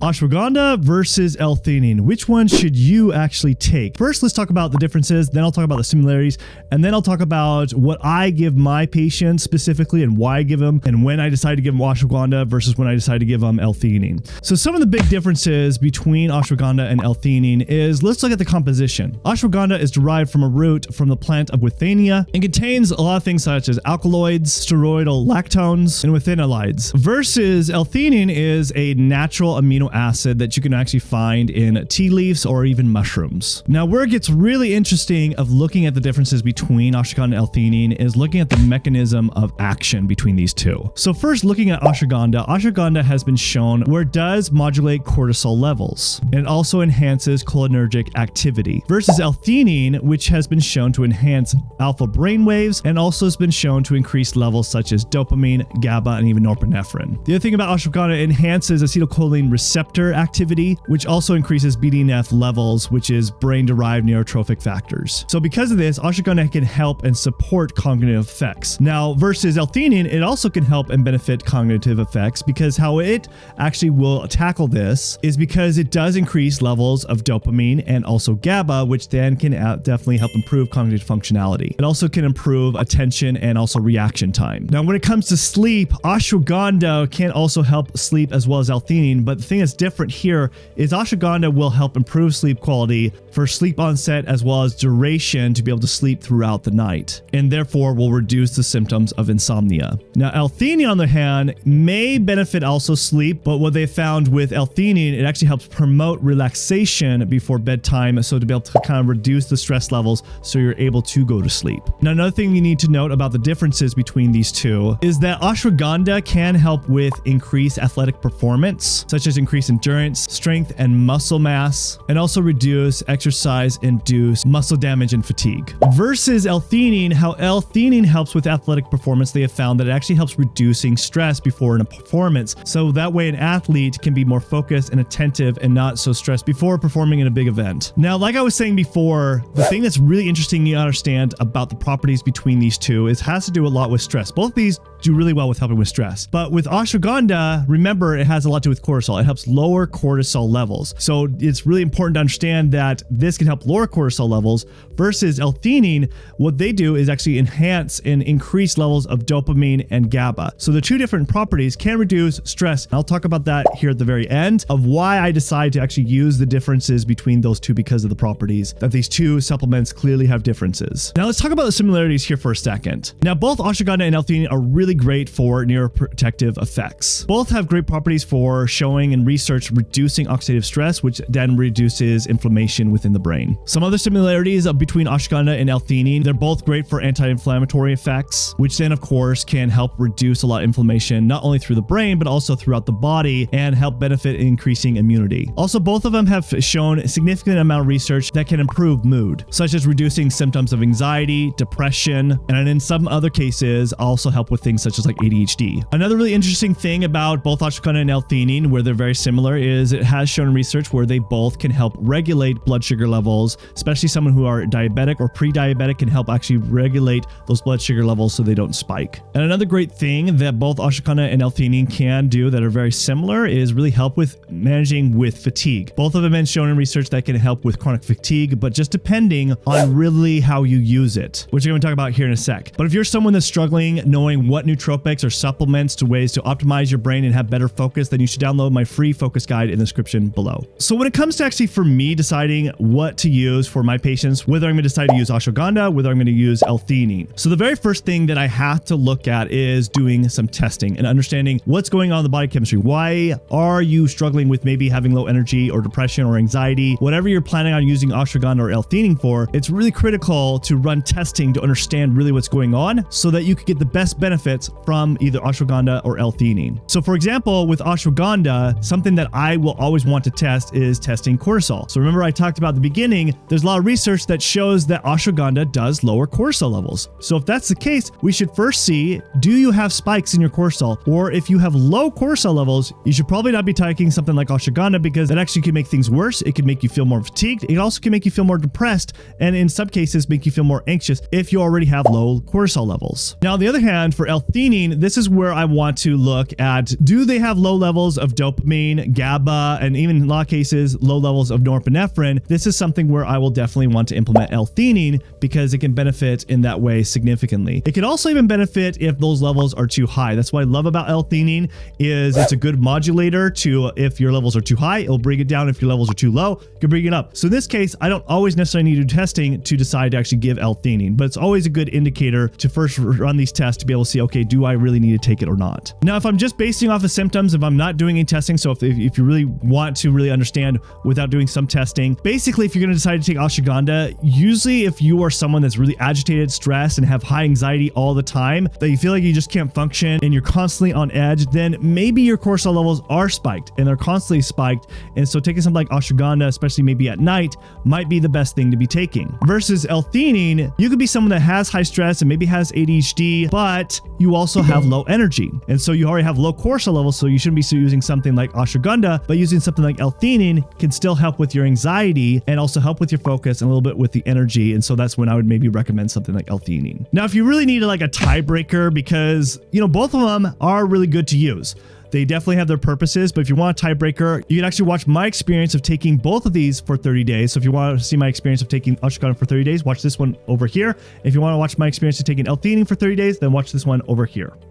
Ashwagandha versus L-Theanine. Which one should you actually take? First, let's talk about the differences, then I'll talk about the similarities, and then I'll talk about what I give my patients specifically and why I give them, and when I decide to give them ashwagandha versus when I decide to give them L-Theanine. So some of the big differences between ashwagandha and L-Theanine is, let's look at the composition. Ashwagandha is derived from a root from the plant of withania and contains a lot of things such as alkaloids, steroidal lactones, and withanolides, versus L-Theanine is a natural amino acid that you can actually find in tea leaves or even mushrooms. Now, where it gets really interesting of looking at the differences between ashwagandha and L-Theanine is looking at the mechanism of action between these two. So first, looking at ashwagandha, ashwagandha has been shown where it does modulate cortisol levels, and it also enhances cholinergic activity, versus L-Theanine, which has been shown to enhance alpha brain waves and also has been shown to increase levels such as dopamine, GABA, and even norepinephrine. The other thing about ashwagandha, it enhances acetylcholine receptor activity, which also increases BDNF levels, which is brain-derived neurotrophic factors. So because of this, ashwagandha can help and support cognitive effects. Now, versus L-Theanine, it also can help and benefit cognitive effects, because how it actually will tackle this is because it does increase levels of dopamine and also GABA, which then can definitely help improve cognitive functionality. It also can improve attention and also reaction time. Now, when it comes to sleep, ashwagandha can also help sleep as well as L-Theanine, but the thing that's different here is ashwagandha will help improve sleep quality for sleep onset as well as duration to be able to sleep throughout the night, and therefore will reduce the symptoms of insomnia. Now, L-Theanine, on the other hand, may benefit also sleep, but what they found with L-Theanine, it actually helps promote relaxation before bedtime, so to be able to kind of reduce the stress levels so you're able to go to sleep. Now, another thing you need to note about the differences between these two is that ashwagandha can help with increased athletic performance, such as increased endurance, strength, and muscle mass, and also reduce exercise-induced muscle damage and fatigue. Versus L-Theanine, how L-Theanine helps with athletic performance, they have found that it actually helps reducing stress before a performance, so that way an athlete can be more focused and attentive and not so stressed before performing in a big event. Now, like I was saying before, the thing that's really interesting you understand about the properties between these two is has to do a lot with stress. Both of these do really well with helping with stress. But with ashwagandha, remember, it has a lot to do with cortisol. It helps lower cortisol levels. So it's really important to understand that this can help lower cortisol levels, versus L-Theanine, what they do is actually enhance and increase levels of dopamine and GABA. So the two different properties can reduce stress. And I'll talk about that here at the very end of why I decide to actually use the differences between those two, because of the properties that these two supplements clearly have differences. Now let's talk about the similarities here for a second. Now, both ashwagandha and L-Theanine are really great for neuroprotective effects. Both have great properties for showing and research reducing oxidative stress, which then reduces inflammation within the brain. Some other similarities between ashwagandha and L-Theanine, they're both great for anti-inflammatory effects, which then of course can help reduce a lot of inflammation, not only through the brain, but also throughout the body, and help benefit in increasing immunity. Also, both of them have shown a significant amount of research that can improve mood, such as reducing symptoms of anxiety, depression, and in some other cases, also help with things such as like ADHD. Another really interesting thing about both ashwagandha and L-Theanine, where they're very similar, is it has shown research where they both can help regulate blood sugar levels, especially someone who are diabetic or pre-diabetic can help actually regulate those blood sugar levels so they don't spike. And another great thing that both ashwagandha and L-Theanine can do that are very similar is really help with managing with fatigue. Both of them have been shown in research that can help with chronic fatigue, but just depending on really how you use it, which I'm going to talk about here in a sec. But if you're someone that's struggling knowing what nootropics or supplements to ways to optimize your brain and have better focus, then you should download my free focus guide in the description below. So when it comes to actually for me deciding what to use for my patients, whether I'm going to decide to use ashwagandha, whether I'm going to use L-Theanine. So the very first thing that I have to look at is doing some testing and understanding what's going on in the body chemistry. Why are you struggling with maybe having low energy or depression or anxiety? Whatever you're planning on using ashwagandha or L-Theanine for, it's really critical to run testing to understand really what's going on so that you can get the best benefits from either ashwagandha or L-Theanine. So for example, with ashwagandha, something that I will always want to test is testing cortisol. So remember I talked about at the beginning, there's a lot of research that shows that ashwagandha does lower cortisol levels. So if that's the case, we should first see, do you have spikes in your cortisol? Or if you have low cortisol levels, you should probably not be taking something like ashwagandha, because that actually can make things worse. It can make you feel more fatigued. It also can make you feel more depressed, and in some cases make you feel more anxious if you already have low cortisol levels. Now, on the other hand, for L-Theanine, L-Theanine, this is where I want to look at, do they have low levels of dopamine, GABA, and even in a lot of cases, low levels of norepinephrine? This is something where I will definitely want to implement L-Theanine because it can benefit in that way significantly. It can also even benefit if those levels are too high. That's what I love about L-Theanine is it's a good modulator to, if your levels are too high, it'll bring it down. If your levels are too low, it can bring it up. So in this case, I don't always necessarily need to do testing to decide to actually give L-Theanine, but it's always a good indicator to first run these tests to be able to see, okay, do I really need to take it or not? Now, if I'm just basing off of symptoms, if I'm not doing any testing, so if you really want to really understand without doing some testing, basically, if you're going to decide to take ashwagandha, usually if you are someone that's really agitated, stressed, and have high anxiety all the time, that you feel like you just can't function and you're constantly on edge, then maybe your cortisol levels are spiked and they're constantly spiked. And so taking something like ashwagandha, especially maybe at night, might be the best thing to be taking. Versus L-Theanine, you could be someone that has high stress and maybe has ADHD, but you also have low energy. And so you already have low cortisol levels, so you shouldn't be using something like ashwagandha, but using something like L-Theanine can still help with your anxiety and also help with your focus and a little bit with the energy. And so that's when I would maybe recommend something like L-Theanine. Now, if you really need like a tiebreaker, because both of them are really good to use. They definitely have their purposes, but if you want a tiebreaker, you can actually watch my experience of taking both of these for 30 days. So if you want to see my experience of taking ashwagandha for 30 days, watch this one over here. If you want to watch my experience of taking L-Theanine for 30 days, then watch this one over here.